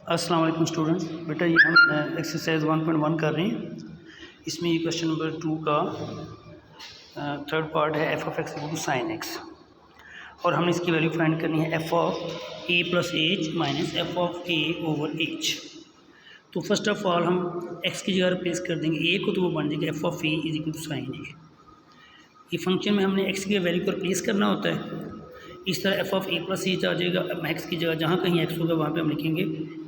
अस्सलाम वालेकुम स्टूडेंट्स। बेटा ये हम एक्सरसाइज 1.1 कर रहे हैं। इसमें ये क्वेश्चन नंबर 2 का थर्ड पार्ट है f of x equal to sine x, और हमने इसकी वैल्यू फाइंड करनी है f of A plus H minus f of a over h. तो फर्स्ट ऑफ ऑल हम एक्स की जगह रिप्लेस कर देंगे ए को, तो वो बन जाएगा F of A is equal to sine A. ये फंक्शन में हमने एक्स की वैल्यू को रिप्लेस करना होता है। इस तरह F of A plus H आ जाएगा। अब एक्स की जगह जहाँ कहीं एक्स होगा वहाँ पे हम लिखेंगे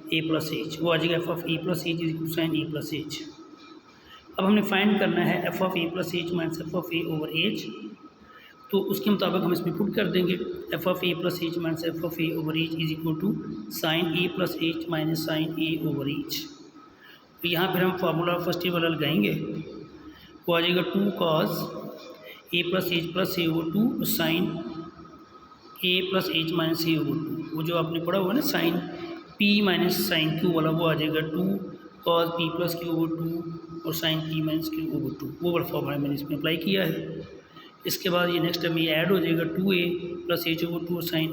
ए प्लस एच, वो आ जाएगा F of A plus h is equal to sine A plus h. अब हमने फाइंड करना है f of A plus H minus f of a over h, तो उसके मुताबिक हम इसमें पुट कर देंगे f of A plus H minus f of a over h is equal to sine A plus H minus sine a over h. तो यहाँ पर हम फार्मूला फर्स्ट ये वाला लगाएंगे, वो आ जाएगा 2 cos A plus H plus A over 2 sine A plus H minus A over 2। वो जो आपने पढ़ा हुआ है ना sine P minus sine Q वाला, वो आ जाएगा 2 cos P plus Q over 2 और sine P minus Q over 2। वो वाला फॉर्मूला मैंने इसमें अप्लाई किया है। इसके बाद ये नेक्स्ट टाइम ये ऐड हो जाएगा 2a प्लस एच ओवर 2 और साइन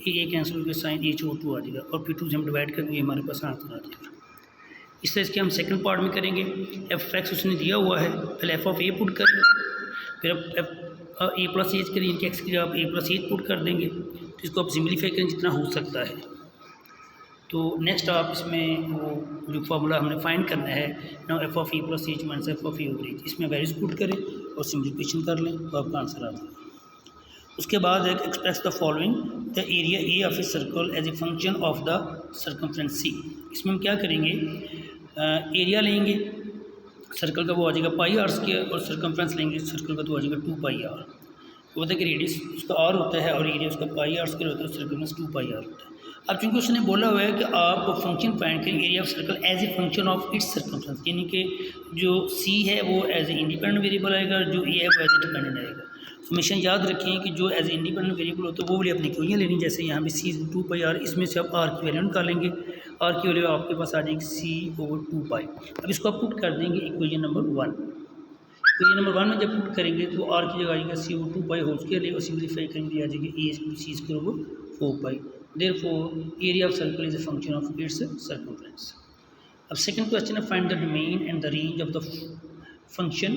ए कैंसिल होकर साइन एच ओवर 2 आ जाएगा, और फिर 2 से हम डिवाइड करेंगे, हमारे पास आंसर आ जाएगा। इस तरह इसके हम सेकंड पार्ट में करेंगे। एफ एक्स उसने दिया हुआ है, पहले एफ ऑफ ए पुट करें, फिर एफ ए प्लस एच करें, इनके एक्स की जगह आप ए प्लस एच पुट कर देंगे। तो इसको आप सिम्प्लीफाई करें जितना हो सकता है। तो नेक्स्ट आप इसमें वो जो फार्मूला हमने फाइंड करना है ना F of A plus H minus f of a over H, इसमें वैल्यूज पुट करें और सिम्प्लीफिकेशन कर लें तो आपका आंसर आ जाएगा। उसके बाद एक express the following the area A of a circle as a function of the circumference C. इसमें हम क्या करेंगे, एरिया लेंगे सर्कल का, वो आ जाएगा पाई आर स्क्वायर, और सर्कमफ्रेंस लेंगे सर्कल का, तो आ जाएगा 2 पाई आर। वो होता है कि रेडियस उसका आर होता है और एरिया उसका पाई आर स्क्वायर होता है, सर्कमफ्रेंस 2 पाई आर होता है। अब चूँकि उसने बोला हुआ है कि आप फंक्शन फाइंड करें area of circle as a function of its circumference, यानी कि जो सी है वो एज ए इंडिपेंडेंट वेरिएबल आएगा, जो ए है वो एज ए डिपेंडेंट आएगा। हमेशा याद रखें कि जो एज ए इंडिपेंडेंट वेरिएबल होता है वो वाली अपनी क्यों लेनी, जैसे यहाँ पे सी 2 पाई आर, इसमें से आप आर की वैल्यू निकालेंगे, आर की वैल्यू आपके पास आ जाएगी सी ओवर 2 पाई। अब इसको आप पुट कर देंगे इक्वेशन नंबर 1। इक्वेशन नंबर 1 में जब पुट करेंगे तो आर की जगह आएगा C over 2 pi whole square, और सिम्प्लीफाई करेंगे आ जाएगी A C square over 4 pi. Therefore area of circle is a function of its circumference. अब सेकंड क्वेश्चन है find the domain and the range of the function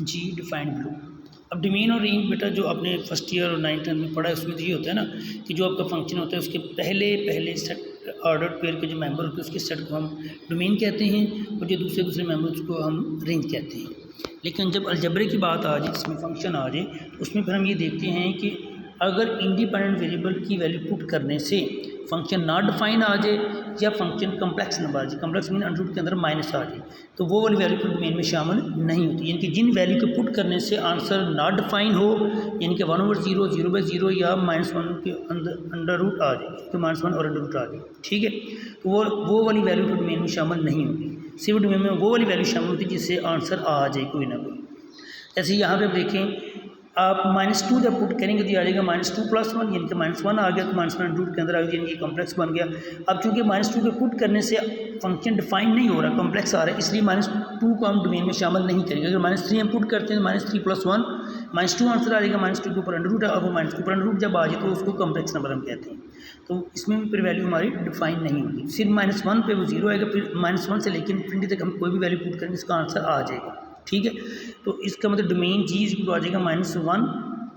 G defined below. अब domain और range बेटा जो आपने first year और 9th में पढ़ा है उसमें तो ये होता है ना कि जो आपका फंक्शन होता है उसके पहले सेट ऑर्डर पेयर के जो मेंबर होते हैं उसके सेट को हम डोमेन कहते हैं, और जो दूसरे मेंबर्स को हम रेंज कहते हैं। लेकिन जब अलजबरे की बात आ जाए, जिसमें फंक्शन आ जाए, तो उसमें फिर हम ये देखते हैं कि अगर इंडिपेंडेंट वेरिएबल की वैल्यू पुट करने से फंक्शन नॉट डिफाइन आ जाए, या फंक्शन कम्प्लेक्स नंबर आ जाए, कम्प्लेक्स मीन अंडर रूट के अंदर माइनस आ जाए, तो वो वाली वैल्यू फिर डोमेन में शामिल नहीं होती। यानी कि जिन वैल्यू को पुट करने से आंसर नॉट डिफाइन हो, यानी कि 1/0, 0/0 या -1 के अंडर रूट आ जाए, तो -1 और अंडर रूट आ जाए, ठीक है, तो वो वाली वैल्यू फिर डोमेन में शामिल नहीं होगी। सिर्फ डोमेन में वो वाली वैल्यू शामिल होती है जिससे आंसर आ जाए कोई ना कोई। जैसे यहाँ पे आप देखें, आप -2 जब पुट करेंगे तो ये आ जाएगा -2 + 1, यानी कि -1 आ गया, तो -1 रूट के अंदर आ गया, यानी कि कॉम्प्लेक्स बन गया। अब चूंकि -2 के पुट करने से फंक्शन डिफाइन नहीं हो रहा, कॉम्प्लेक्स आ रहा है, इसलिए -2 को हम डोमेन में शामिल नहीं करेंगे। अगर -3 हम पुट करते हैं तो -3 + 1 -2 आंसर आ जाएगा, -2 के ऊपर अंडर रूट है, और वो -2 के ऊपर अंडर रूट जब आ जाए तो उसको कॉम्प्लेक्स नंबर हम कहते हैं। तो इसमें भी फिर वैल्यू हमारी डिफाइन नहीं होगी, सिर्फ -1 पे वो 0 आएगा, फिर -1 से लेकिन इन्फिनिटी तक हम कोई भी वैल्यू पुट करेंगे इसका आंसर आ जाएगा, ठीक है। तो इसका मतलब डोमेन जी आ जाएगा -1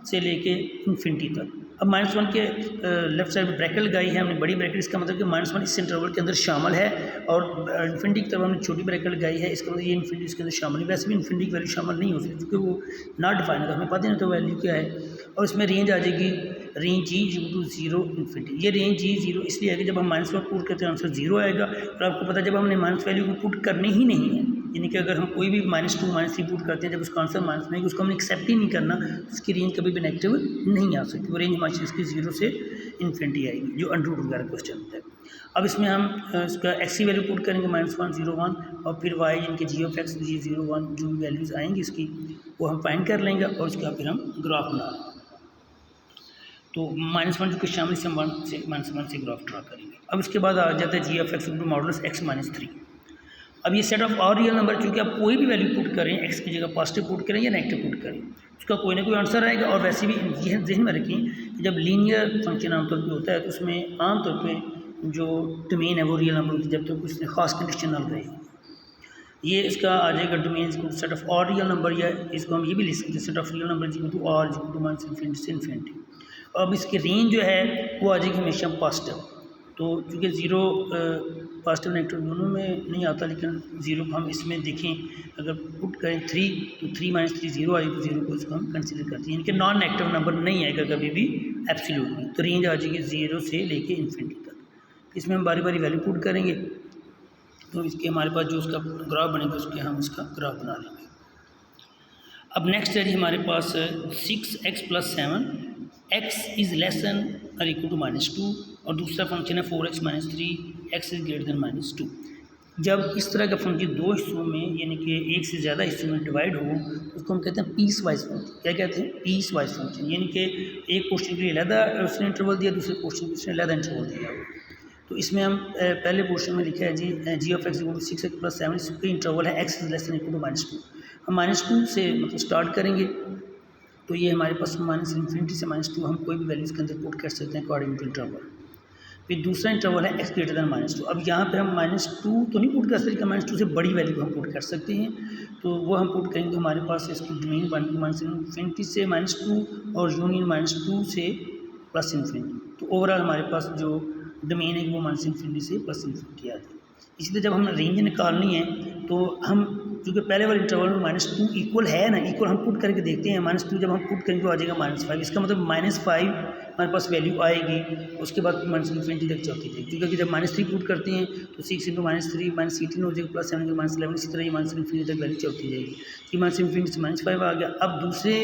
से लेके इन्फिनिटी तक। अब -1 के लेफ्ट साइड में ब्रैकेट लगाई है हमने, बड़ी ब्रैकेट, इसका मतलब कि -1 इस इंटरवल के अंदर शामिल है, और इन्फिनिटी की तरफ हमने छोटी ब्रैकेट लगाई है, इसका मतलब ये इन्फिनिटी इसके अंदर शामिल है। वैसे भी इन्फिनिटी की वैल्यू शामिल नहीं हो सकती क्योंकि वो नॉट डिफाइन है, हमें पता नहीं तो वैल्यू क्या है। और इसमें रेंज आ जाएगी रेंज जी = 0 इन्फिनिटी। ये रेंज जी 0 इसलिए आएगी जब हम -1 पुट करते हैं आंसर 0 आएगा, और आपको पता है जब हमने माइनस वैल्यू को पुट करनी ही नहीं है, यानी कि अगर हम कोई भी -2 -3 पुट करते हैं, जब उसका आंसर माइनस नहीं, उसको हमने एक्सेप्ट ही नहीं करना, तो उसकी रेंज कभी भी नेगेटिव नहीं आ सकती। वो रेंज हमारी इसकी 0 से इन्फिनिटी आएगी, जो अंडर रूट वगैरह क्वेश्चन होता है। अब इसमें हम इसका एक्स की वैल्यू पुट करेंगे -1 0 1, और फिर वाई इनके जी ऑफ एक्स जी 0 1 जो भी वैल्यूज़ आएंगी इसकी वो हम फाइंड कर लेंगे, और उसके बाद फिर हम ग्राफ बना लेंगे। तो -1 जो कि शामिल से हम 1 से ग्राफ ड्रा करेंगे। अब इसके बाद आ जाता है जी ऑफ एक्स मॉडल्स x -3। अब ये set of all real number, चूँकि आप कोई भी वैल्यू पुट करें, एक्स की जगह पॉजिटिव पुट करें या नेगेटिव पुट करें, उसका कोई ना कोई आंसर आएगा। और वैसे भी जहन में रखें कि जब लीनियर फंक्शन आमतौर पर होता है तो उसमें आमतौर पर जो डोमेन है वो रियल नंबर होती है जब तक उसने ख़ास कंडीशन ना लगाई। ये इसका आ जाएगा domain set of all real number, या इसको हम ये भी लिख सकते हैं set of real number equal to R equal to minus infinity से इन्फिनिटी। अब इसकी रेंज जो है वो आ जाएगी हमेशा पॉजिटिव, तो चूँकि ज़ीरो पॉजिटिव नेगेटिव दोनों में नहीं आता, लेकिन ज़ीरो को हम इसमें देखें अगर पुट करें 3 तो 3 माइनस 3 ज़ीरो आएगी, तो ज़ीरो को इसको हम कंसिडर करते हैं, यानी कि नॉन नेगेटिव नंबर नहीं आएगा कभी भी एब्सोल्यूट में। तो रेंज आ जाएगी 0 से लेके इन्फिनिटी तक। इसमें हम बारी बारी वैल्यू पुट करेंगे, तो इसके हमारे पास जो उसका ग्राफ बनेगा उसके हम इसका ग्राफ बना लेंगे। अब नेक्स्ट है जी हमारे पास 6x + 7 x is less than और इक्वल टू -2, और दूसरा फंक्शन है 4x - 3 x is greater than -2। जब इस तरह का फंक्शन दो हिस्सों में यानी कि एक से ज़्यादा हिस्सों में डिवाइड हो उसको हम कहते हैं पीस वाइज फंक्शन। क्या कहते हैं? पीस वाइज फंक्शन, यानी कि एक क्वेश्चन के लिए अलहदा उसने इंटरवल दिया, दूसरे क्वेश्चन के लिए उसने अलहदा इंटरवल दिया। तो इसमें हम पहले पोर्शन में लिखा है जी g(x) = 6x + 7, इसका इंटरवल है x < = -2। हम -2 से मतलब स्टार्ट करेंगे, तो ये हमारे पास माइनस इन्फिनिटी से -2 हम कोई भी वैल्यू इसके अंदर पुट कर सकते हैं अकॉर्डिंग टू इंटरवल। फिर दूसरा इंटरवल है x ग्रेटर दैन -2। अब यहाँ पे हम -2 तो नहीं पुट कर सकते, -2 से बड़ी वैल्यू हम पुट कर सकते हैं, तो वो हम पुट करेंगे। हमारे पास इसकी डोमेन बन माइनस इन्फिनिटी से -2 और यूनियन -2 से प्लस इन्फिनिटी। तो ओवरऑल हमारे पास जो डोमेन है वो माइनस इन्फिनिटी से प्लस इन्फिनिटी आ जाएगी। इसी तरह जब हमें रेंज निकालनी है तो हम क्योंकि पहले वाले इंटरवल में -2 इक्वल है ना, इक्वल हम पुट करके देखते हैं। -2 जब हम पुट करेंगे तो आ जाएगा -5, इसका मतलब -5 हमारे पास वैल्यू आएगी, उसके बाद माइनस इन्फिनिटी तक चलती है। क्योंकि जब -3 पुट करते हैं तो 6 × -3 -18 हो जाएगा, +7 × -11, इसी तरह ये माइनस इन्फिनिटी तक वैल्यू चलती जाएगी। कि माइनस इन्फिनिटी से -5 आ गया। अब दूसरे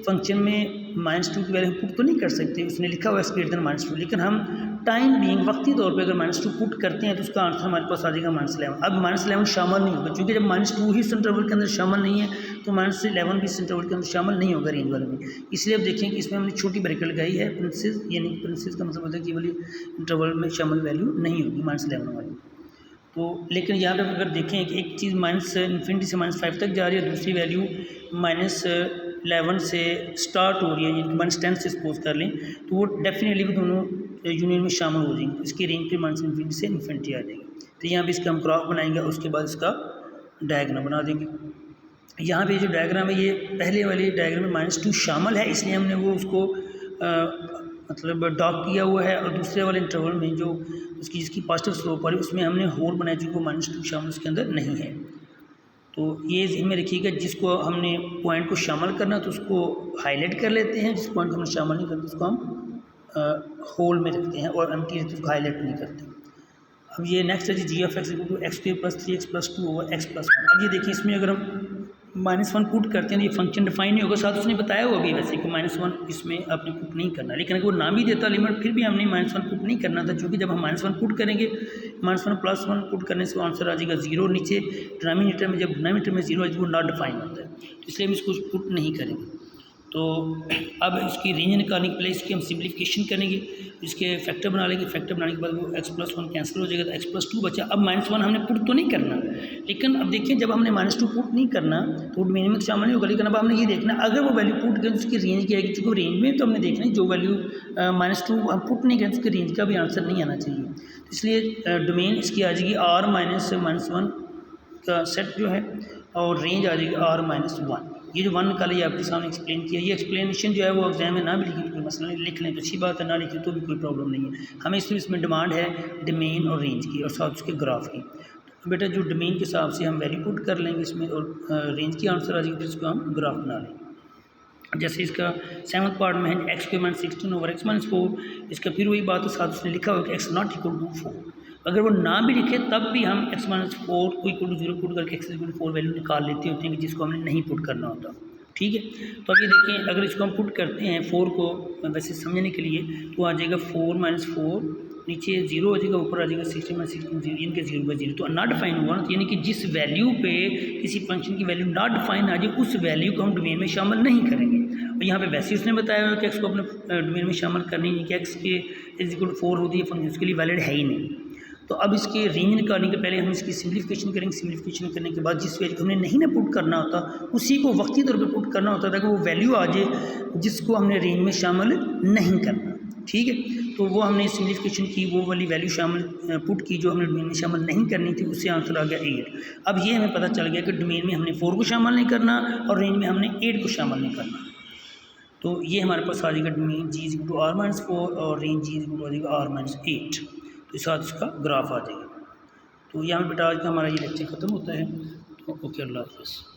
फंक्शन में -2 की वैल्यू हम पुट तो नहीं कर सकते, उसने लिखा हुआ है x ग्रेटर दैन -2, लेकिन हम टाइम बीइंग वक्ती तौर पे अगर -2 पुट करते हैं तो उसका आंसर हमारे पास आ जाएगा -11। अब -11 शामिल नहीं होगा, क्योंकि जब -2 ही इस इंटरवल के अंदर शामिल नहीं है तो -11 भी इस इंटरवल के अंदर शामिल नहीं होगा रेंज वाले में। इसलिए अब देखें कि इसमें हमने छोटी ब्रैकेट लगाई है प्रिंसेस, यानी प्रिंसेस का मतलब होता है कि वाली इंटरवल में शामिल वैल्यू नहीं होगी -11 वाली। तो लेकिन यहाँ पर अगर देखें कि एक चीज़ माइनस इन्फिनिटी से -5 तक जा रही है, दूसरी वैल्यू -11 से स्टार्ट हो रही है, यानी कि -10 से सपोज कर लें, तो वो डेफिनेटली भी दोनों यूनियन में शामिल हो जाएंगे। इसकी रेंज फिर माइनस इन्फिनिटी से इन्फिनिटी आ जाएगी। तो यहाँ पे इसका हम ग्राफ बनाएंगे, उसके बाद इसका डायग्राम बना देंगे। यहाँ पे जो डायग्राम है ये पहले वाले डायग्राम में -2 शामिल है, इसलिए हमने वो उसको मतलब डॉट किया हुआ है, और दूसरे वाले इंटरवल में जो उसकी जिसकी पॉजिटिव स्लोप वाली उसमें हमने होल बनाया जो -2 शामिल उसके अंदर नहीं है। तो ये ज़हन में रखिएगा, जिसको हमने पॉइंट को शामिल करना तो उसको हाईलाइट कर लेते हैं, जिस पॉइंट को हमने शामिल नहीं करना उसको हम होल में रखते हैं, और एम्प्टी रहते उसको हाईलाइट नहीं करते। अब ये नेक्स्ट है जी g(x) = x² + 3x + 2 / x + 1। अब ये देखिए इसमें अगर हम -1 पुट करते हैं तो ये फंक्शन डिफाइन नहीं होगा, साथ उसने बताया हुआ भी वैसे कि -1 इसमें आपने पुट नहीं करना, लेकिन अगर वो ना भी देता लिमिट फिर भी हमने -1 पुट नहीं करना था, क्योंकि जब हम -1 पुट करेंगे -1 + 1 पुट करने से आंसर आ जाएगा 0 नीचे डिनोमिनेटर में। जब डिनोमिनेटर में 0 है वो नॉट डिफाइन होता है, तो इसलिए हम इसको पुट नहीं करेंगे। तो अब इसकी रेंज निकालने के पहले इसकी हम सिम्प्लीफिकेशन करेंगे, इसके फैक्टर बना लेंगे। फैक्टर बनाने के बाद वो x + 1 कैंसिल हो जाएगा, तो x + 2 बचा। अब -1 हमने पुट तो नहीं करना, लेकिन अब देखिए जब हमने -2 पुट नहीं करना तो डोमेन में तो शामिल नहीं होगा, लेकिन अब हमने ये देखना अगर वो वैल्यू पुट करें तो उसकी रेंज क्या आएगी। चूँकि रेंज में तो हमने देखना है जो वैल्यू -2 हम पुट नहीं करें तो उसकी रेंज का भी आंसर नहीं आना चाहिए। तो इसलिए डोमेन इसकी आ जाएगी R-1 का सेट जो है, और रेंज आ जाएगी R-1। ये जो 1 निकाली आपके सामने एक्सप्लेन किया, ये एक्सप्लेनेशन जो है वो एग्जाम में ना भी लिखी तो कोई मसला नहीं, लिख लें तो अच्छी बात है, ना लिखी तो भी कोई प्रॉब्लम नहीं है। हमें सिर्फ इसमें डिमांड है डोमेन और रेंज की और साथ उसके ग्राफ की। तो बेटा जो डोमेन के हिसाब से हम वैल्यू पुट कर लेंगे इसमें, और रेंज की आंसर आ जाएगी, फिर इसको हम ग्राफ बना लेंगे। जैसे इसका 7th पार्ट में है x² - 16/x - 4, इसका फिर वही बात है, साथ उसने लिखा हुआ कि x ≠ = 4। अगर वो ना भी लिखे तब भी हम x - 4 को = 0 पुट करके x = 4 वैल्यू निकाल लेते होते हैं, जिसको हमने नहीं पुट करना होता। ठीक है, तो अब ये देखें अगर इसको हम पुट करते हैं 4 को वैसे समझने के लिए, तो आ जाएगा 4 - 4, नीचे 0 हो जाएगा, ऊपर आ जाएगा 16 - 16 0, इनके 0/0। तो नॉट डिफाइन हुआ ना, यानी कि जिस वैल्यू पे किसी फंक्शन की वैल्यू नॉट डिफाइन आ जाए उस वैल्यू को हम डोमेन में शामिल नहीं करेंगे। और यहाँ पे वैसे उसने बताया हुआ कि x को अपने डोमेन में शामिल करनी नहीं, कि x के = 4 होती है फंक्शन, उसके लिए वैलिड है ही नहीं। तो अब इसके रेंज निकालने के पहले हम इसकी सिम्प्लीफिकेशन करेंगे। सिम्प्लीफिकेशन करने के बाद जिस वैल्यू को हमने नहीं ना पुट करना होता उसी को वक्ती तौर पे पुट करना होता था कि वो वैल्यू आ जाए जिसको हमने रेंज में शामिल नहीं करना। ठीक है, तो वो हमने सिम्प्लिफिकेशन की, वो वाली वैल्यू शामिल पुट की जो हमने डोमेन में शामिल नहीं करनी थी, उससे आंसर आ गया 8। अब ये हमें पता चल गया कि डोमेन में हमने 4 को शामिल नहीं करना और रेंज में हमने 8 को शामिल नहीं करना। तो ये हमारे पास आ जाएगा डोमेन G=R-4 और रेंज G=R-8, तो साथ इसका ग्राफ आ जाएगा। तो यहाँ पर बेटा आज का हमारा ये लेक्चर ख़त्म होता है। तो ओके, अल्लाह हाफ़िज़।